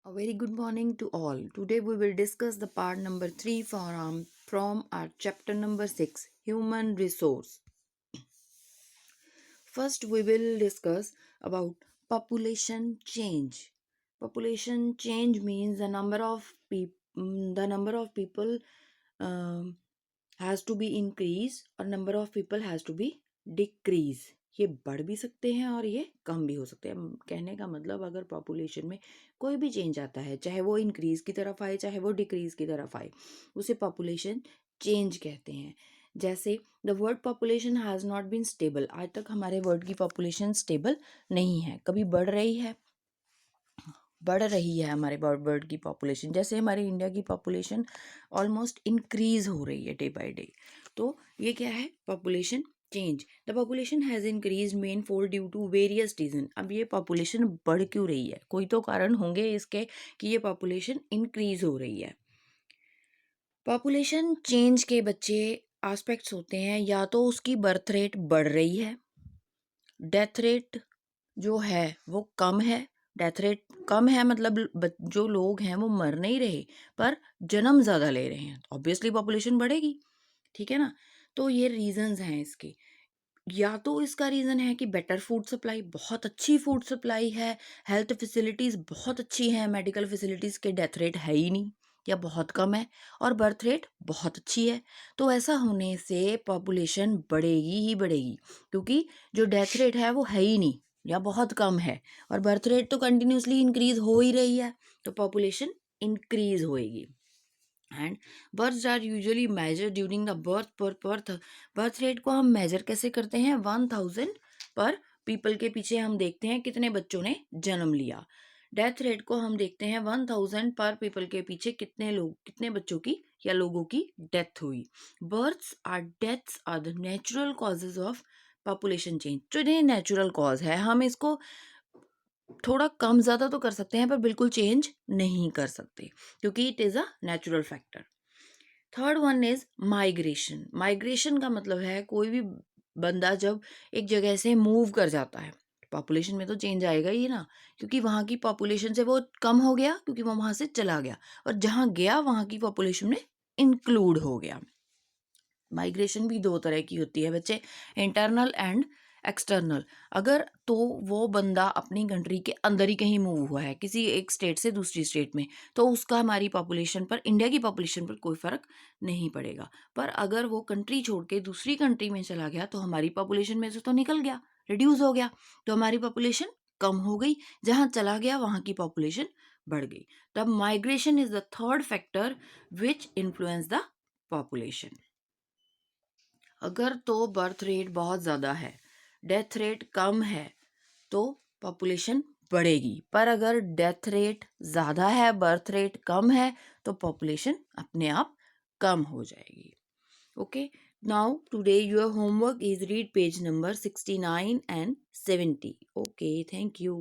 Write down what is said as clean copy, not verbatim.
A very good morning to all. Today we will discuss the part number 3 from our chapter number 6, Human Resource. First we will discuss about population change. Population change means the number of people um, has to be increase और number of people has to be decrease. ये बढ़ भी सकते हैं और ये कम भी हो सकते हैं. कहने का मतलब अगर पॉपुलेशन में कोई भी चेंज आता है, चाहे वो इंक्रीज की तरफ आए चाहे वो डिक्रीज की तरफ आए, उसे पॉपुलेशन चेंज कहते हैं. जैसे the world population has not been stable. आज तक हमारे वर्ल्ड की पॉपुलेशन स्टेबल नहीं है, कभी बढ़ रही है हमारे वर्ल्ड की पॉपुलेशन. जैसे हमारे इंडिया की पॉपुलेशन ऑलमोस्ट इंक्रीज हो रही है डे बाय डे. तो ये क्या है? Population change. The population has increase manifold due to various reason. अब ये पॉपुलेशन बढ़ क्यों रही है? कोई तो कारण होंगे इसके कि ये पॉपुलेशन इंक्रीज हो रही है. पॉपुलेशन चेंज के बच्चे एस्पेक्ट्स होते हैं. या तो उसकी बर्थ रेट बढ़ रही है, डेथ रेट जो है वो कम है. डेथ रेट कम है मतलब जो लोग हैं वो मर नहीं रहे पर जन्म ज़्यादा ले रहे हैं, तो ऑब्वियसली पॉपुलेशन बढ़ेगी. ठीक है ना? तो ये रीजंस हैं इसके. या तो इसका रीज़न है कि बेटर फूड सप्लाई, बहुत अच्छी फूड सप्लाई है, हेल्थ फैसिलिटीज़ बहुत अच्छी हैं, मेडिकल फैसिलिटीज़ के डेथ रेट है ही नहीं या बहुत कम है, और बर्थ रेट बहुत अच्छी है. तो ऐसा होने से पॉपुलेशन बढ़ेगी ही बढ़ेगी, क्योंकि जो डेथ रेट है वो है ही नहीं या बहुत कम है, और बर्थ रेट तो कंटिन्यूसली इंक्रीज हो ही रही है, तो पॉपुलेशन इंक्रीज होएगी. And birth are usually measure during the birth rate को हम मेजर कैसे करते हैं? 1000 पर पीपल के पीछे हम देखते हैं कितने बच्चों ने जन्म लिया. डेथ रेट को हम देखते हैं 1000 पर पीपल के पीछे कितने बच्चों की या लोगों की डेथ हुई. Deaths are the natural causes of population change. जो ये नेचुरल कॉज है, हम इसको थोड़ा कम ज़्यादा तो कर सकते हैं पर बिल्कुल चेंज नहीं कर सकते, क्योंकि it is a natural factor. Third one is migration. Migration का मतलब है कोई भी बंदा जब एक जगह से मूव कर जाता है, पॉपुलेशन में तो चेंज आएगा ही ना, क्योंकि वहाँ की पॉपुलेशन से वो कम हो गया क्योंकि वो वहाँ से चला गया, और जहाँ गया वहाँ की पॉपुलेशन में इंक्लूड हो गया. माइग्रेशन भी दो तरह की होती है बच्चे, इंटरनल एंड एक्सटर्नल. अगर तो वो बंदा अपनी कंट्री के अंदर ही कहीं मूव हुआ है किसी एक स्टेट से दूसरी स्टेट में, तो उसका हमारी पॉपुलेशन पर, इंडिया की पॉपुलेशन पर कोई फ़र्क नहीं पड़ेगा. पर अगर वो कंट्री छोड़ के दूसरी कंट्री में चला गया तो हमारी पॉपुलेशन में से तो निकल गया, रिड्यूस हो गया, तो हमारी पॉपुलेशन कम हो गई. जहाँ चला गया वहाँ की पॉपुलेशन बढ़ गई. तब migration is the third factor which influence the population. अगर तो बर्थ रेट बहुत ज़्यादा है, डेथ रेट कम है, तो पॉपुलेशन बढ़ेगी. पर अगर डेथ रेट ज़्यादा है, बर्थ रेट कम है, तो पॉपुलेशन अपने आप कम हो जाएगी. Okay. Now today your homework is read page number 69 and 70. Okay, thank you.